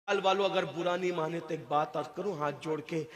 वालों अगर बुरा नहीं माने तो एक बात अर्ज करूं हाथ जोड़ के,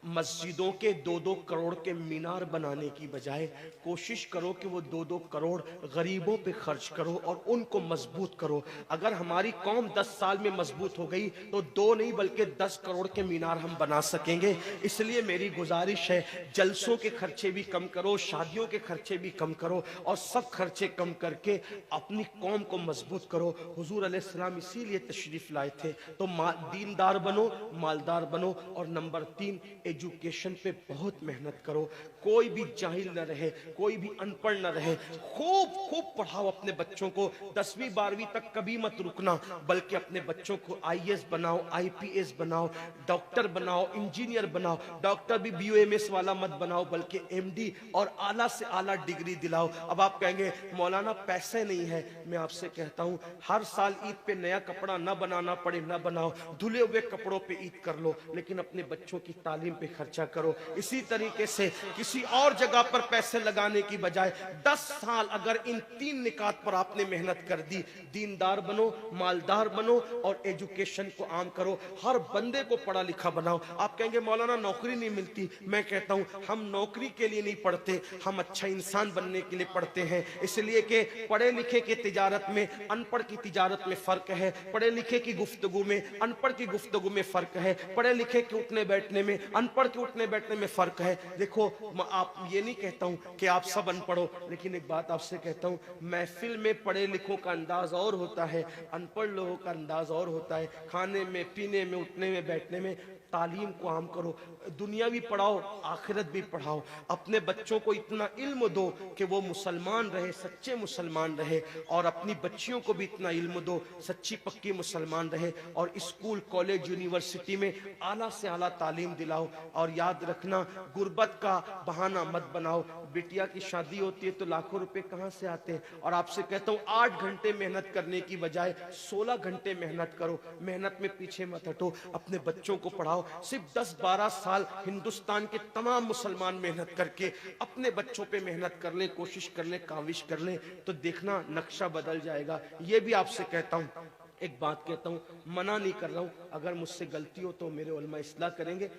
मस्जिदों के 2-2 करोड़ के मीनार बनाने की बजाय कोशिश करो कि वो 2-2 करोड़ गरीबों पे खर्च करो और उनको मजबूत करो। अगर हमारी कौम 10 साल में मजबूत हो गई तो 2 नहीं बल्कि 10 करोड़ के मीनार हम बना सकेंगे। इसलिए मेरी गुजारिश है, जलसों के खर्चे भी कम करो, शादियों के खर्चे भी कम करो और सब खर्चे कम करके अपनी कौम को मजबूत करो। हुजूर अलैहिस्सलाम इसीलिए तशरीफ लाए थे। तो दीनदार बनो, मालदार बनो और नंबर 3 एजुकेशन पे बहुत मेहनत करो। कोई भी जाहिल न रहे, कोई भी अनपढ़ न रहे। खूब खूब पढ़ाओ अपने बच्चों को। 10वीं 12वीं तक कभी मत रुकना, बल्कि अपने बच्चों को आईएएस बनाओ, आईपीएस बनाओ, डॉक्टर बनाओ, इंजीनियर बनाओ। डॉक्टर भी बीओएमएस वाला मत बनाओ, बल्कि एमडी और आला से आला डिग्री दिलाओ। अब आप कहेंगे मौलाना पैसे नहीं है। मैं आपसे कहता हूं, हर साल ईद पे नया कपड़ा न बनाना पड़े न बनाओ, धुले हुए कपड़ों पे ईद कर लो, लेकिन अपने बच्चों की तालीम पे खर्चा करो। इसी तरीके से किसी और जगह पर पैसे लगाने की बजाय 10 साल अगर इन 3 निकात पर आपने मेहनत कर दी, दीनदार बनो, मालदार बनो और एजुकेशन को आम करो, हर बंदे को पढ़ा लिखा बनाओ। आप कहेंगे मौलाना नौकरी नहीं मिलती। मैं कहता हूं, हम नौकरी के लिए नहीं पढ़ते, हम अच्छा इंसान बनने के लिए पढ़ते हैं। इसलिए कि पढ़े लिखे की तिजारत में अनपढ़ की तिजारत में फर्क है, पढ़े लिखे की गुफ्तगू में अनपढ़ की गुफ्तगू में फर्क है, पढ़े लिखे के उठने बैठने में अनपढ़ के उठने बैठने में फर्क है। देखो, आप ये नहीं कहता हूं कि आप सब अनपढ़ हो, लेकिन एक बात आपसे कहता हूं, महफिल में पढ़े लिखों का अंदाज और होता है, अनपढ़ लोगों का अंदाज और होता है। खाने में, पीने में, उठने में, बैठने में तालीम को आम करो। दुनिया भी पढ़ाओ, आखिरत भी पढ़ाओ। अपने बच्चों को इतना इल्म दो कि वो मुसलमान रहे, सच्चे मुसलमान रहे, और अपनी बच्चियों को भी इतना इल्म दो, सच्ची पक्की मुसलमान रहे। और स्कूल, कॉलेज, यूनिवर्सिटी में आला से आला तालीम दिलाओ। और याद रखना, गुर्बत का बहाना मत बनाओ। बिटिया की शादी होती है तो लाखों रुपए कहां से आते हैं। और आपसे कहता हूं, 8 घंटे मेहनत करने की बजाय 16 घंटे मेहनत करो। मेहनत में पीछे मत हटो, अपने बच्चों को पढ़ाओ। सिर्फ 10-12 साल हिंदुस्तान के तमाम मुसलमान मेहनत करके अपने बच्चों पे मेहनत कर लें, कोशिश कर लें, काविश कर लें, तो देखना नक्शा बदल जाएगा। ये भी आपसे कहता हूं, एक बात कहता हूं, मना नहीं कर रहा हूं, अगर मुझसे गलती हो तो मेरे उलमा इस्लाह करेंगे।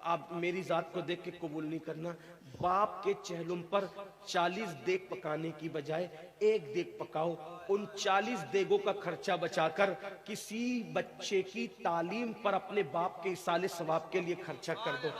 आप मेरी जात को देख के कबूल नहीं करना। बाप के चेहलुम पर 40 देग पकाने की बजाय 1 देग पकाओ। उन 40 देगों का खर्चा बचाकर किसी बच्चे की तालीम पर अपने बाप के इसाले सवाब के लिए खर्चा कर दो।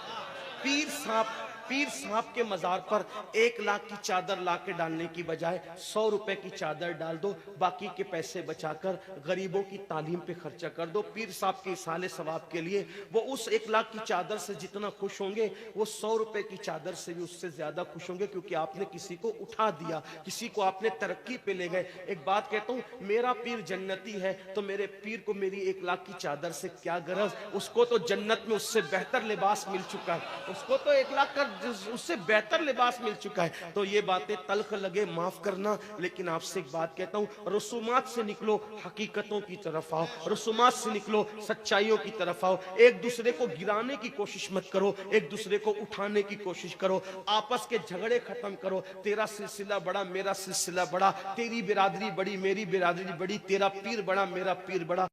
पीर साहब के मजार पर 1 लाख की चादर ला के डालने की बजाय 100 रुपए की चादर डाल दो। बाकी के पैसे बचाकर गरीबों की तालीम पे खर्चा कर दो। पीर साहब के इसाले सवाब के लिए वो उस 1 लाख की चादर से जितना खुश होंगे, वो 100 रुपए की चादर से भी उससे ज्यादा खुश होंगे, क्योंकि आपने किसी को उठा दिया, किसी को आपने तरक्की पे ले गए। एक बात कहता हूँ, मेरा पीर जन्नती है तो मेरे पीर को मेरी 1 लाख की चादर से क्या गरज। उसको तो जन्नत में उससे बेहतर लिबास मिल चुका है, उसको तो 1 लाख का उससे बेहतर लिबास मिल चुका है। तो ये बातें तल्ख लगे, माफ करना, लेकिन आपसे एक बात कहता हूं, रसूमात से निकलो, हकीकतों की तरफ आओ। रसूमात से निकलो, सच्चाइयों की तरफ आओ। एक दूसरे को गिराने की कोशिश मत करो, एक दूसरे को उठाने की कोशिश करो। आपस के झगड़े खत्म करो। तेरा सिलसिला बड़ा, मेरा सिलसिला बड़ा, तेरी बिरादरी बड़ी, मेरी बिरादरी बड़ी, तेरा पीर बड़ा, मेरा पीर बड़ा।